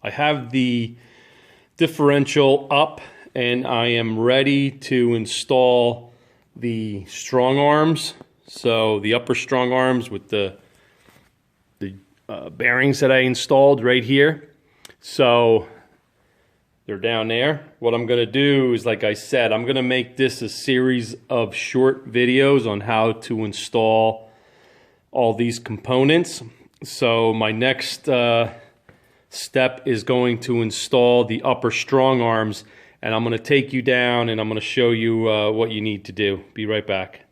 I have the differential up and I am ready to install the strong arms. So the upper strong arms with the bearings that I installed right here. So they're down there. What I'm gonna do is, like I said, I'm gonna make this a series of short videos on how to install all these components. So my next step is going to install the upper strong arms, and I'm going to take you down and I'm going to show you what you need to do. Be right back.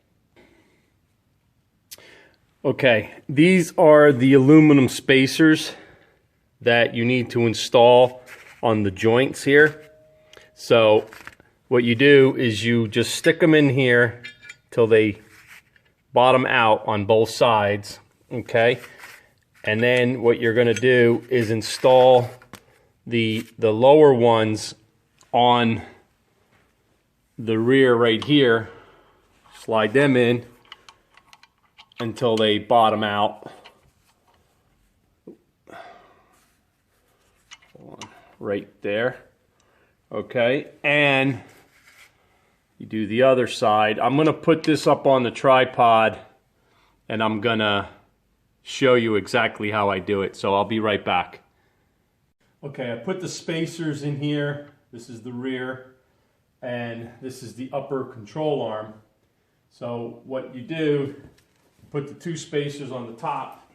Okay, these are the aluminum spacers that you need to install on the joints here. So what you do is you just stick them in here till they bottom out on both sides, okay? And then what you're gonna do is install the lower ones on the rear right here. Slide them in until they bottom out. Right there. Okay, and you do the other side. I'm gonna put this up on the tripod and I'm gonna show you exactly how I do it. So I'll be right back. Okay, I put the spacers in here. This is the rear and this is the upper control arm. So what you do, put the two spacers on the top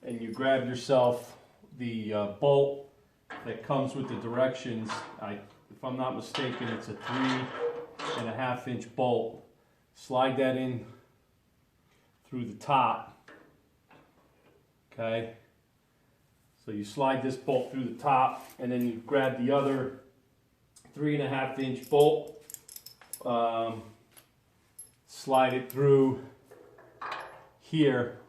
and you grab yourself the bolt that comes with the directions. If I'm not mistaken, it's a 3.5 inch bolt. Slide that in through the top. Okay, so you slide this bolt through the top and then you grab the other 3.5 inch bolt, slide it through here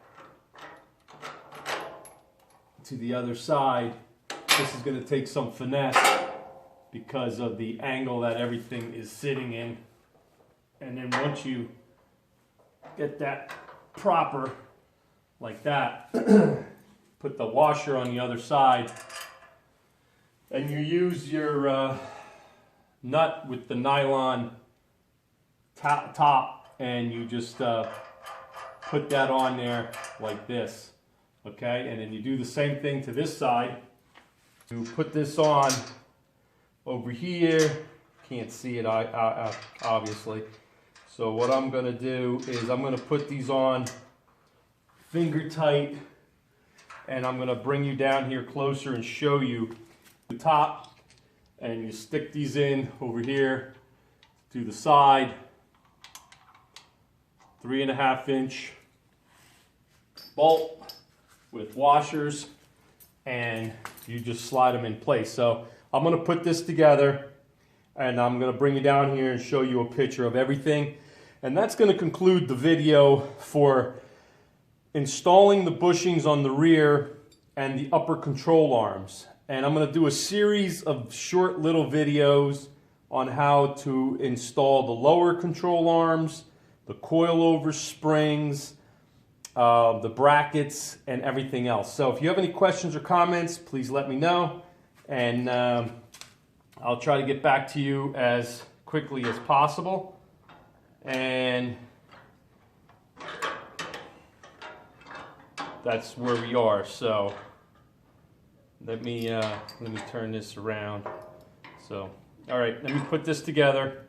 to the other side. This is going to take some finesse because of the angle that everything is sitting in. And then once you get that proper like that, put the washer on the other side and you use your nut with the nylon top and you just put that on there like this, okay? And then you do the same thing to this side. You put this on over here. Can't see it obviously. So what I'm gonna do is I'm gonna put these on finger tight and I'm gonna bring you down here closer and show you the top, and you stick these in over here to the side, 3.5 inch bolt with washers, and you just slide them in place. So I'm gonna put this together and I'm gonna bring you down here and show you a picture of everything. And that's gonna conclude the video for installing the bushings on the rear and the upper control arms. And I'm gonna do a series of short little videos on how to install the lower control arms, the coilover springs, the brackets, and everything else. So if you have any questions or comments, please let me know, and I'll try to get back to you as quickly as possible. And that's where we are. So let me turn this around. So all right, let me put this together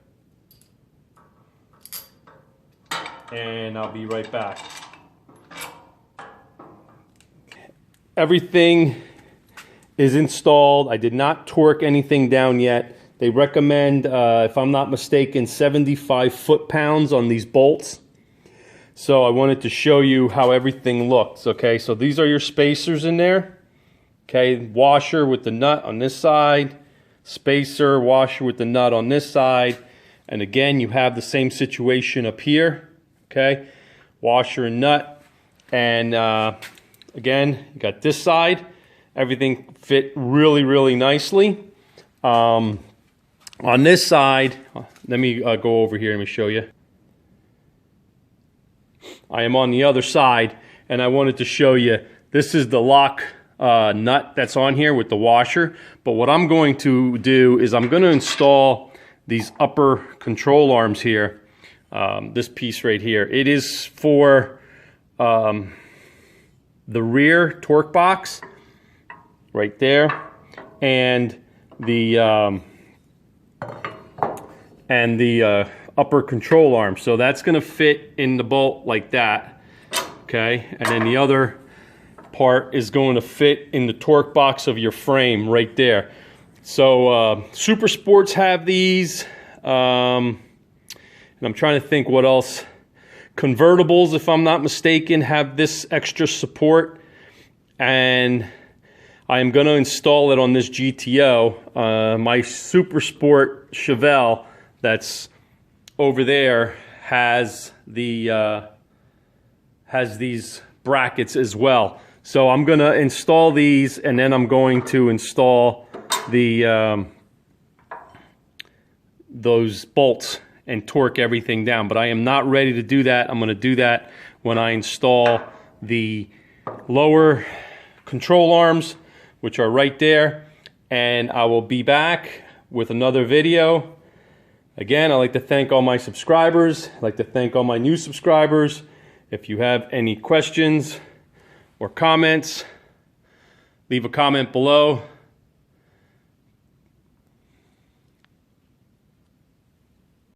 and I'll be right back. Everything is installed. I did not torque anything down yet. They recommend, if I'm not mistaken, 75 foot-pounds on these bolts. So I wanted to show you how everything looks. Okay, so these are your spacers in there. Okay, washer with the nut on this side, spacer, washer with the nut on this side, and again you have the same situation up here. Okay, washer and nut, and again, you got this side. Everything fit really, really nicely. On this side, let me go over here. Let me show you. I am on the other side, and I wanted to show you. This is the lock nut that's on here with the washer. But what I'm going to do is I'm going to install these upper control arms here. This piece right here. It is for the rear torque box right there, and the upper control arm. So that's going to fit in the bolt like that. Okay, and then the other part is going to fit in the torque box of your frame right there. So Super Sports have these, and I'm trying to think what else. Convertibles, if I'm not mistaken, have this extra support, and I am going to install it on this GTO. My Super Sport Chevelle that's over there has the has these brackets as well. So I'm going to install these, and then I'm going to install the those bolts and torque everything down. But I am not ready to do that. I'm going to do that when I install the lower control arms, which are right there, and I will be back with another video. Again, I'd like to thank all my subscribers. I'd like to thank all my new subscribers. If you have any questions or comments, leave a comment below.